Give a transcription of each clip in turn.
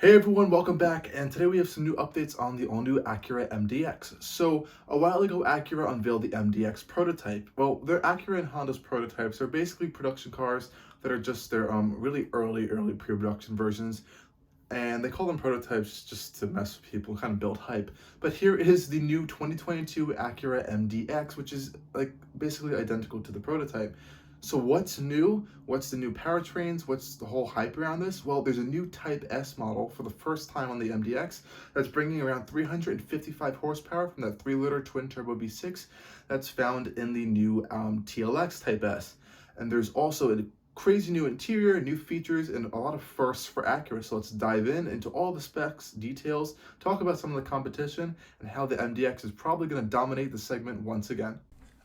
Hey everyone, welcome back, and today we have some new updates on the all-new Acura MDX. So, a while ago, Acura unveiled the MDX prototype. Well, they're Acura and Honda's prototypes. They're basically production cars that are just their really early pre-production versions, and they call them prototypes just to mess with people, kind of build hype. But here is the new 2022 Acura MDX, which is like basically identical to the prototype. So what's new? What's the new powertrains? What's the whole hype around this? Well, there's a new Type S model for the first time on the MDX that's bringing around 355 horsepower from that 3-liter twin-turbo V6 that's found in the new TLX Type S. And there's also a crazy new interior, new features, and a lot of firsts for Acura. So let's dive into all the specs, details, talk about some of the competition, and how the MDX is probably going to dominate the segment once again.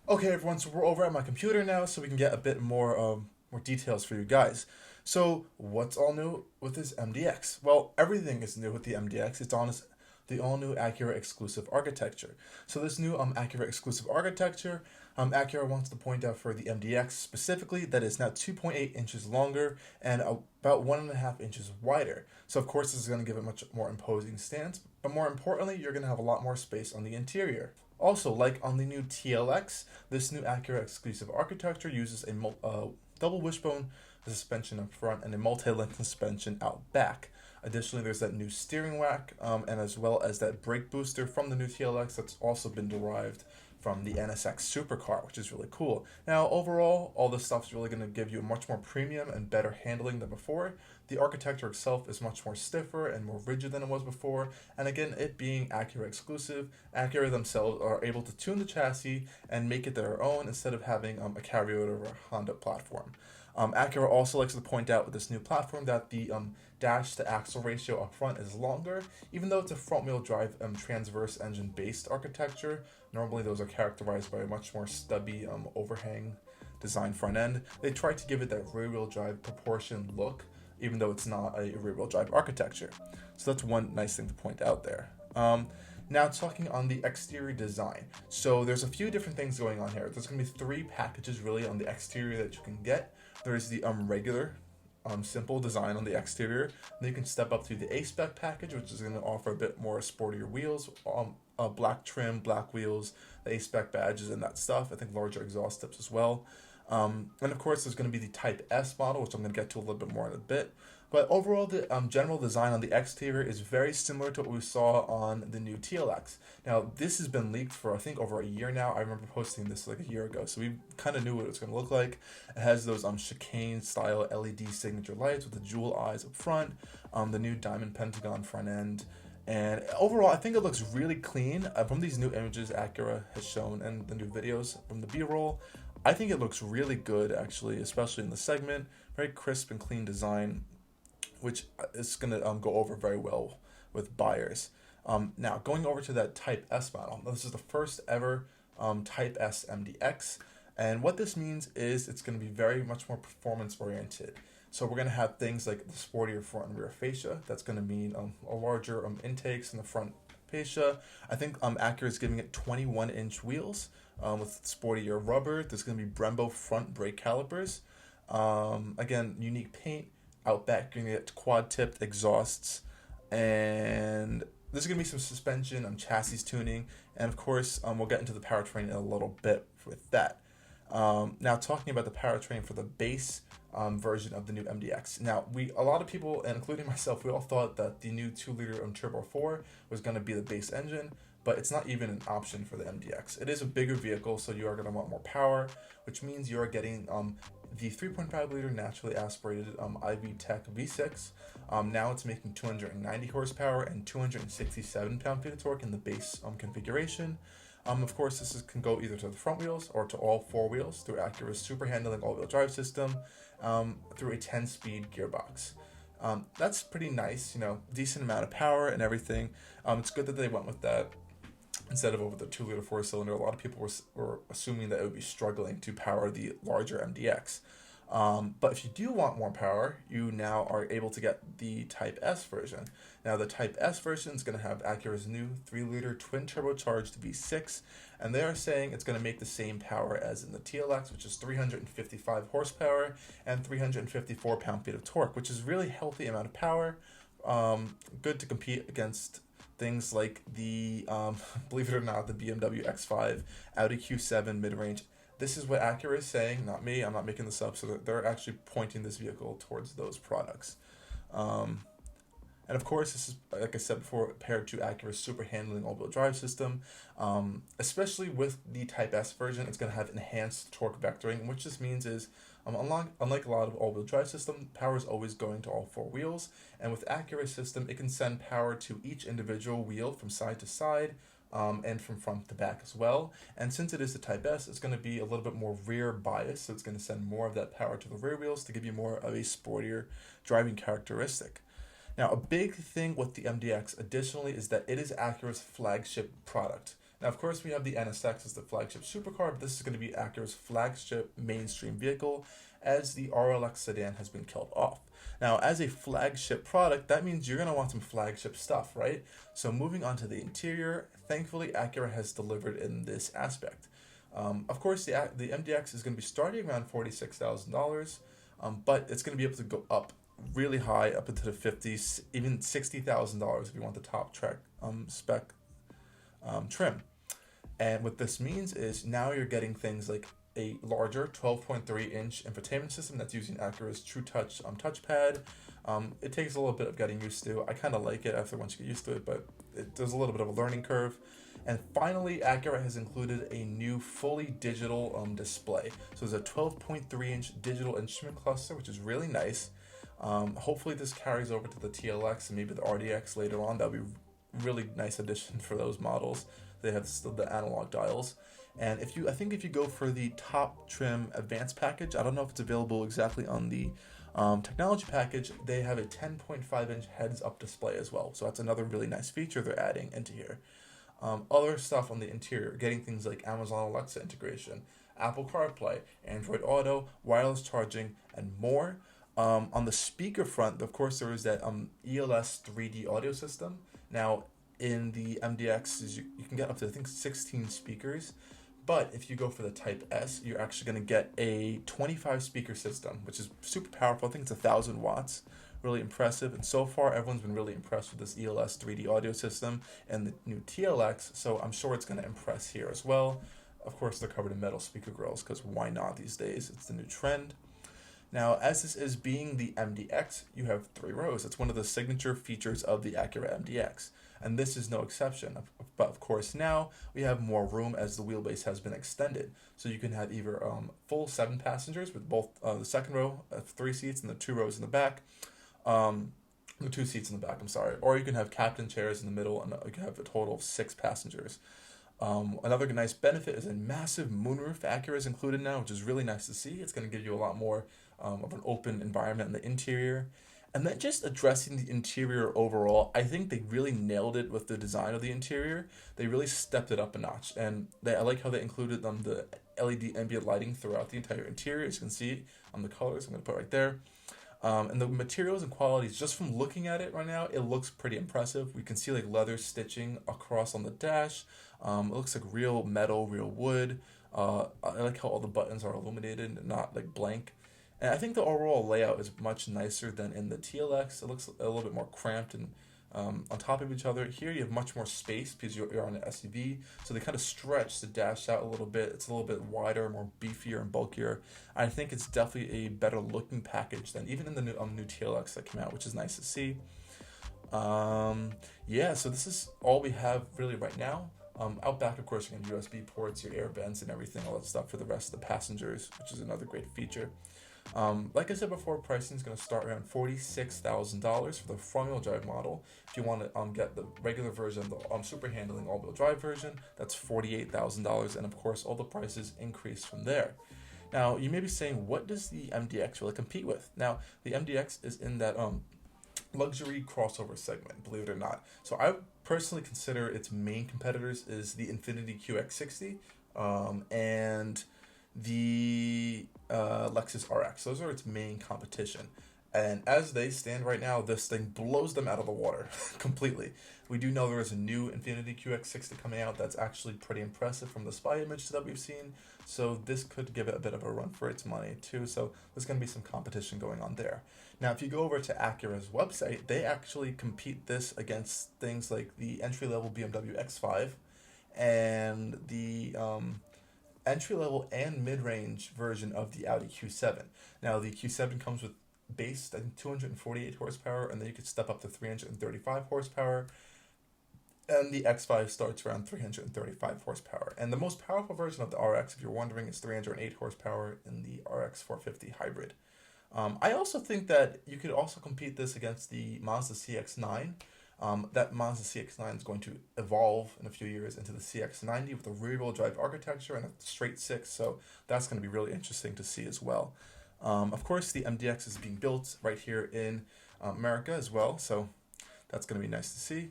Okay, everyone, so we're over at my computer now, so we can get a bit more details for you guys. So, what's all new with this MDX? Well, everything is new with the MDX. It's on the all-new Acura exclusive architecture. So this new Acura exclusive architecture, Acura wants to point out for the MDX specifically that it's now 2.8 inches longer and about 1.5 inches wider. So of course this is going to give it a much more imposing stance, but more importantly, you're going to have a lot more space on the interior. Also, like on the new TLX, this new Acura exclusive architecture uses a double wishbone suspension up front and a multi-link suspension out back. Additionally, there's that new steering rack and as well as that brake booster from the new TLX that's also been derived from the NSX supercar, which is really cool. Now, overall, all this stuff is really going to give you a much more premium and better handling than before. The architecture itself is much more stiffer and more rigid than it was before, and again, it being Acura exclusive, Acura themselves are able to tune the chassis and make it their own instead of having a carryover of a Honda platform. Acura also likes to point out with this new platform that the dash to axle ratio up front is longer, even though it's a front-wheel drive transverse engine-based architecture. Normally those are characterized by a much more stubby overhang design front end. They try to give it that rear-wheel drive proportion look, even though it's not a rear-wheel drive architecture. So that's one nice thing to point out there. Now talking on the exterior design. So there's a few different things going on here. There's going to be 3 packages really on the exterior that you can get. There's the regular simple design on the exterior. Then you can step up to the A-Spec package, which is going to offer a bit more sportier wheels, black trim, black wheels, the A-Spec badges and that stuff. I think larger exhaust tips as well. And of course, there's going to be the Type S model, which I'm going to get to a little bit more in a bit. But overall, the general design on the exterior is very similar to what we saw on the new TLX. Now, this has been leaked for, I think, over a year now. I remember posting this like a year ago, so we kind of knew what it was going to look like. It has those chicane-style LED signature lights with the jewel eyes up front, the new diamond pentagon front end. And overall, I think it looks really clean. From these new images Acura has shown and the new videos from the B-roll, I think it looks really good, actually, especially in the segment. Very crisp and clean design, which is going to go over very well with buyers. Now, going over to that Type S model. This is the first ever Type S MDX. And what this means is it's going to be very much more performance-oriented. So we're going to have things like the sportier front and rear fascia. That's going to mean a larger intakes in the front fascia. I think Acura is giving it 21-inch wheels with sportier rubber. There's going to be Brembo front brake calipers. Again, unique paint. Out back, you're going to get quad-tipped exhausts. And there's going to be some suspension, chassis tuning. And of course, we'll get into the powertrain in a little bit with that. Now, talking about the powertrain for the base version of the new MDX. Now, a lot of people, and including myself, we all thought that the new 2-liter Turbo 4 was going to be the base engine, but it's not even an option for the MDX. It is a bigger vehicle, so you are going to want more power, which means you are getting the 3.5-liter naturally aspirated IV Tech V6. Now it's making 290 horsepower and 267 pound-feet of torque in the base configuration. Of course, this can go either to the front wheels or to all 4 wheels through Acura's super handling all-wheel drive system through a 10-speed gearbox. That's pretty nice, decent amount of power and everything. It's good that they went with that instead of over the 2-liter 4-cylinder. A lot of people were assuming that it would be struggling to power the larger MDX. But if you do want more power, you now are able to get the Type S version. Now, the Type S version is going to have Acura's new 3-liter twin-turbocharged V6, and they are saying it's going to make the same power as in the TLX, which is 355 horsepower and 354 pound-feet of torque, which is really healthy amount of power good to compete against things like the, believe it or not, the BMW X5, Audi Q7 mid-range. This is what Acura is saying, not me. I'm not making this up. So they're actually pointing this vehicle towards those products. And of course, this is, like I said before, paired to Acura's super handling all-wheel drive system. Especially with the Type S version, it's going to have enhanced torque vectoring, which this means is, unlike a lot of all-wheel drive system, power is always going to all four wheels. And with Acura's system, it can send power to each individual wheel from side to side, and from front to back as well. And since it is the Type S, it's going to be a little bit more rear bias, so it's going to send more of that power to the rear wheels to give you more of a sportier driving characteristic. Now, a big thing with the MDX additionally is that it is Acura's flagship product. Now, of course, we have the NSX as the flagship supercar, but this is going to be Acura's flagship mainstream vehicle, as the RLX sedan has been killed off. Now, as a flagship product, that means you're going to want some flagship stuff, right? So moving on to the interior, thankfully, Acura has delivered in this aspect. Of course, the MDX is going to be starting around $46,000, but it's going to be able to go up really high, up into the 50s, even $60,000 if you want the top track spec trim. And what this means is now you're getting things like a larger 12.3-inch infotainment system that's using Acura's True Touch touchpad. It takes a little bit of getting used to. I kind of like it after once you get used to it, but there's a little bit of a learning curve. And finally, Acura has included a new fully digital display. So there's a 12.3-inch digital instrument cluster, which is really nice. Hopefully this carries over to the TLX and maybe the RDX later on. That would be a really nice addition for those models. They have still the analog dials. And I think if you go for the top trim advanced package, I don't know if it's available exactly on the technology package, they have a 10.5-inch heads-up display as well. So that's another really nice feature they're adding into here. Other stuff on the interior, getting things like Amazon Alexa integration, Apple CarPlay, Android Auto, wireless charging, and more. On the speaker front, of course, there is that ELS 3D audio system. Now, in the MDX, you can get up to, I think, 16 speakers. But if you go for the Type S, you're actually going to get a 25 speaker system, which is super powerful. I think it's 1,000 watts. Really impressive. And so far, everyone's been really impressed with this ELS 3D audio system and the new TLX. So I'm sure it's going to impress here as well. Of course, they're covered in metal speaker grills because why not these days? It's the new trend. Now, as this is being the MDX, you have 3 rows. It's one of the signature features of the Acura MDX, and this is no exception. But of course, now we have more room as the wheelbase has been extended. So you can have either full 7 passengers with both the second row of 3 seats and the 2 rows in the back. The 2 seats in the back, I'm sorry. Or you can have captain chairs in the middle, and you can have a total of 6 passengers. Another nice benefit is a massive moonroof. Acura is included now, which is really nice to see. It's going to give you a lot more of an open environment in the interior. And then just addressing the interior overall, I think they really nailed it with the design of the interior. They really stepped it up a notch. And I like how they included the LED ambient lighting throughout the entire interior. As you can see on the colors, I'm going to put right there. And the materials and qualities, just from looking at it right now, it looks pretty impressive. We can see like leather stitching across on the dash. It looks like real metal, real wood. I like how all the buttons are illuminated and not like blank. And I think the overall layout is much nicer than in the TLX. It looks a little bit more cramped and on top of each other. Here you have much more space because you're on an SUV. So they kind of stretch the dash out a little bit. It's a little bit wider, more beefier and bulkier. I think it's definitely a better looking package than even in the new TLX that came out, which is nice to see. Yeah, so this is all we have really right now. Out back, of course, you can have USB ports, your air vents and everything, all that stuff for the rest of the passengers, which is another great feature. Like I said before, pricing is going to start around $46,000 for the front-wheel drive model. If you want to get the regular version, the super handling all-wheel drive version, that's $48,000, and of course, all the prices increase from there. Now, you may be saying, what does the MDX really compete with? Now, the MDX is in that luxury crossover segment, believe it or not. So I personally consider its main competitors is the Infiniti QX60 and the Lexus RX. Those are its main competition. And as they stand right now, this thing blows them out of the water completely. We do know there is a new Infiniti QX60 coming out that's actually pretty impressive from the spy images that we've seen. So this could give it a bit of a run for its money too. So there's going to be some competition going on there. Now, if you go over to Acura's website, they actually compete this against things like the entry-level BMW X5 and the entry-level and mid-range version of the Audi Q7. Now, the Q7 comes with base, I think, 248 horsepower, and then you could step up to 335 horsepower. And the X5 starts around 335 horsepower. And the most powerful version of the RX, if you're wondering, is 308 horsepower in the RX 450 hybrid. I also think that you could also compete this against the Mazda CX-9. That Mazda CX-9 is going to evolve in a few years into the CX-90 with a rear-wheel drive architecture and a straight six, so that's going to be really interesting to see as well. Of course, the MDX is being built right here in America as well, so that's going to be nice to see.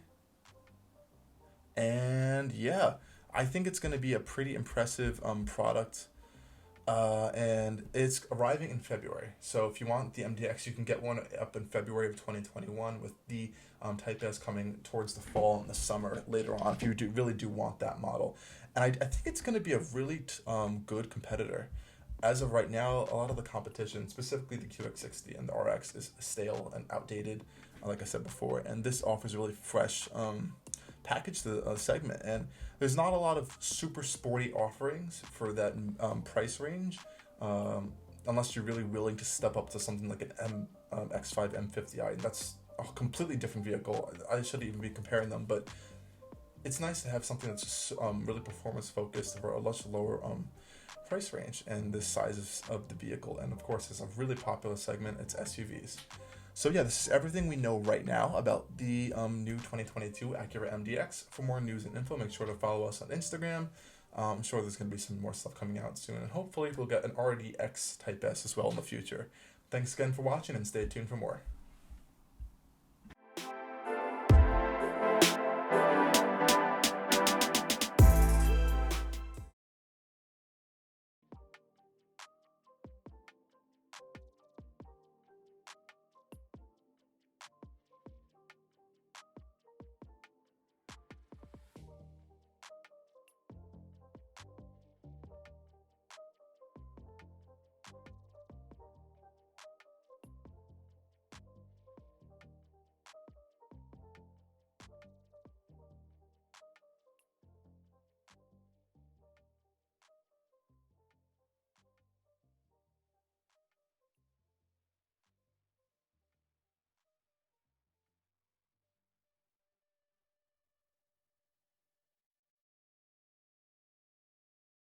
And yeah, I think it's going to be a pretty impressive product. And it's arriving in February. So if you want the MDX, you can get one up in February of 2021 with the Type S coming towards the fall and the summer later on if you really do want that model. And I think it's going to be a really good competitor. As of right now, a lot of the competition, specifically the QX60 and the RX, is stale and outdated, like I said before. And this offers a really fresh package to the segment. And there's not a lot of super sporty offerings for that price range, unless you're really willing to step up to something like an X5 M50i. And that's a completely different vehicle. I shouldn't even be comparing them, but it's nice to have something that's just really performance focused for a much lower price range and the sizes of the vehicle. And of course, it's a really popular segment. It's SUVs. So yeah, this is everything we know right now about the new 2022 Acura MDX. For more news and info, make sure to follow us on Instagram. I'm sure there's going to be some more stuff coming out soon, and hopefully we'll get an RDX Type S as well in the future. Thanks again for watching, and stay tuned for more.